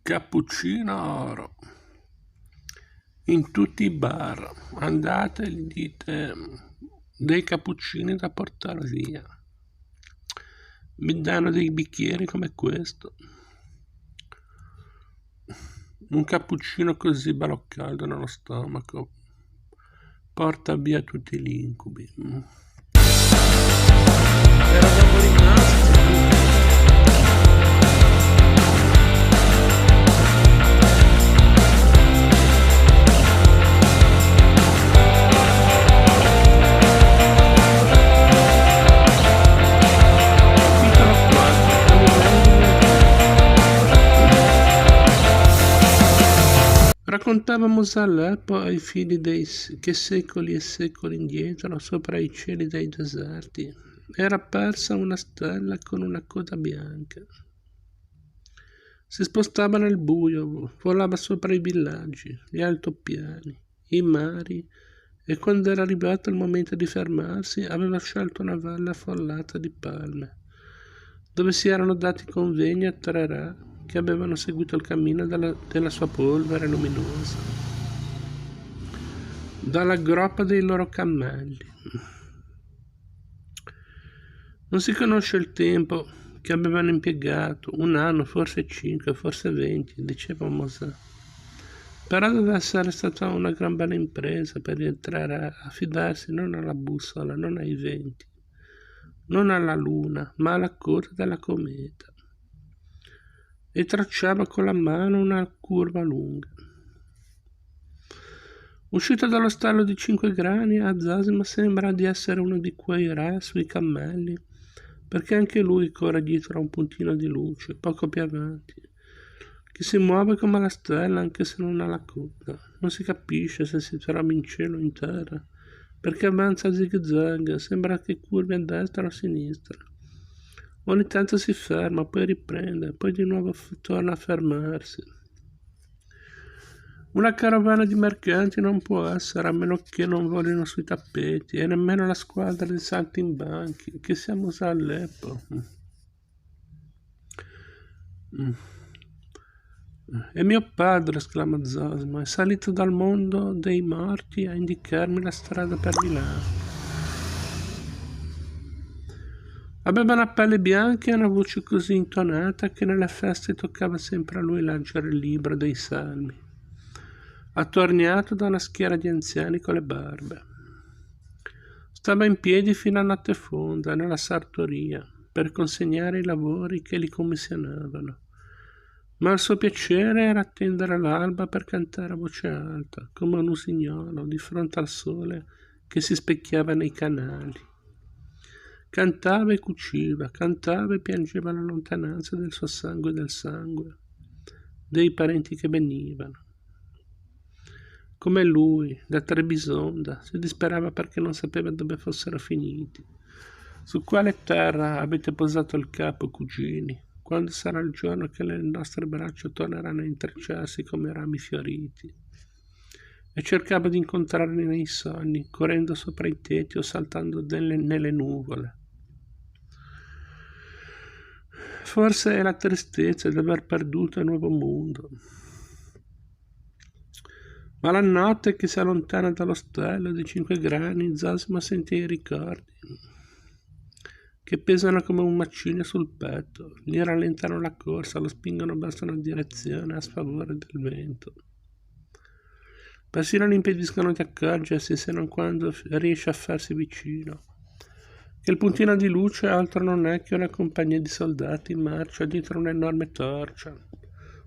Cappuccino oro. In tutti i bar andate e gli dite dei cappuccini da portare via. Mi danno dei bicchieri come questo. Un cappuccino così bello caldo nello stomaco porta via tutti gli incubi. Eravamo rimasti Raccontava Mozart ai figli che secoli e secoli indietro, sopra i cieli dei deserti, era apparsa una stella con una coda bianca. Si spostava nel buio, volava sopra i villaggi, gli altopiani, i mari, e quando era arrivato il momento di fermarsi, aveva scelto una valle affollata di palme, dove si erano dati convegni a tre re che avevano seguito il cammino della sua polvere luminosa, dalla groppa dei loro cammelli. Non si conosce il tempo che avevano impiegato, 1 anno, forse 5, forse 20, diceva Mozart. Però deve essere stata una gran bella impresa per i tre re affidarsi non alla bussola, non ai venti, non alla luna, ma alla coda della cometa, e tracciava con la mano una curva lunga. Uscito dallo stallo di 5 grani, a Zosima sembra di essere uno di quei re sui cammelli, perché anche lui corre dietro a un puntino di luce, poco più avanti, che si muove come la stella anche se non ha la coda. Non si capisce se si trova in cielo o in terra, perché avanza a zig-zag, sembra che curvi a destra o a sinistra. Ogni tanto si ferma, poi riprende, poi di nuovo torna a fermarsi. Una carovana di mercanti non può essere, a meno che non volino sui tappeti, e nemmeno la squadra di saltimbanchi, che siamo a Aleppo. E mio padre, esclama Zosima, è salito dal mondo dei morti a indicarmi la strada per Milano. Aveva una pelle bianca e una voce così intonata che nelle feste toccava sempre a lui leggere il libro dei salmi, attorniato da una schiera di anziani con le barbe. Stava in piedi fino a notte fonda nella sartoria per consegnare i lavori che gli commissionavano, ma il suo piacere era attendere l'alba per cantare a voce alta, come un usignolo di fronte al sole che si specchiava nei canali. Cantava e cuciva, cantava e piangeva la lontananza del suo sangue e del sangue, dei parenti che venivano. Come lui, da Trebisonda, si disperava perché non sapeva dove fossero finiti. Su quale terra avete posato il capo, cugini, quando sarà il giorno che le nostre braccia torneranno a intrecciarsi come rami fioriti? E cercava di incontrarli nei sogni, correndo sopra i tetti o saltando nelle nuvole. Forse è la tristezza di aver perduto il nuovo mondo. Ma la notte che si allontana dallo stallo di 5 grani, Zosima sente i ricordi che pesano come un macigno sul petto, gli rallentano la corsa, lo spingono verso una direzione a sfavore del vento. Persino gli impediscono di accorgersi se non quando riesce a farsi vicino, che il puntino di luce altro non è che una compagnia di soldati in marcia dietro un'enorme torcia,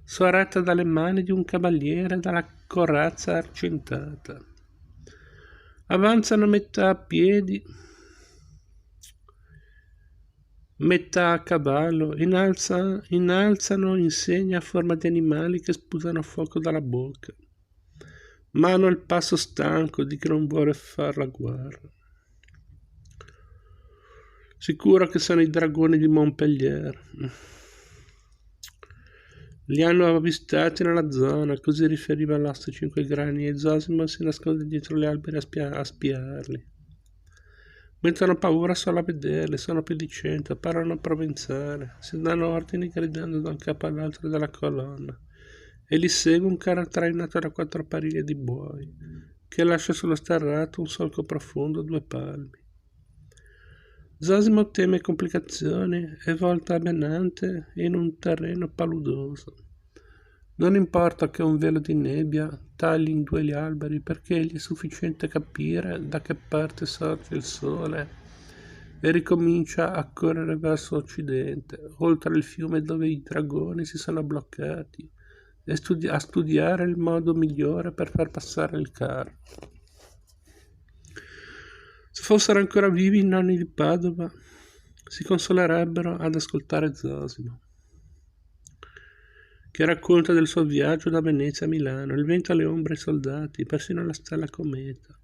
sorretta dalle mani di un cavaliere dalla corazza argentata. Avanzano metà a piedi, metà a cavallo, innalzano insegne a forma di animali che sputano fuoco dalla bocca, ma hanno il passo stanco di chi non vuole far la guerra. Sicuro che sono i dragoni di Montpellier. Li hanno avvistati nella zona, così riferiva l'oste 5 grani, e Zosima si nasconde dietro gli alberi a spiarli. Mettono paura solo a vederli, sono più di 100, parlano provenzale, si danno ordini gridando da un capo all'altro della colonna, e li segue un carro trainato da 4 pariglie di buoi, che lascia sullo sterrato un solco profondo 2 palmi. Zosimo teme complicazioni e volta benante in un terreno paludoso. Non importa che un velo di nebbia tagli in 2 gli alberi, perché egli è sufficiente capire da che parte sorge il sole e ricomincia a correre verso occidente, oltre il fiume dove i dragoni si sono bloccati, e a studiare il modo migliore per far passare il carro. Se fossero ancora vivi i nonni di Padova, si consolerebbero ad ascoltare Zosimo, che racconta del suo viaggio da Venezia a Milano, il vento, le ombre, i soldati, persino la stella cometa.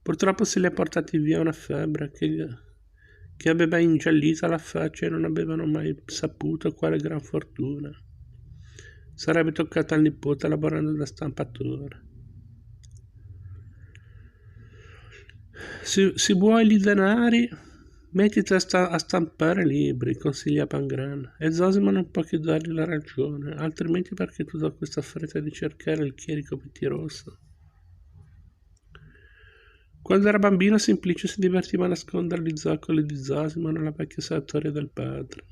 Purtroppo se li ha portati via una febbre che aveva ingiallito la faccia e non avevano mai saputo quale gran fortuna sarebbe toccata al nipote lavorando da stampatore. Se vuoi i denari, mettiti a stampare libri, consiglia Pangran, e Zosimo non può che dargli la ragione, altrimenti perché tutta questa fretta di cercare il chierico pettirosso? Quando era bambino Simplicio si divertiva a nascondere gli zoccoli di Zosimo nella vecchia salatoria del padre.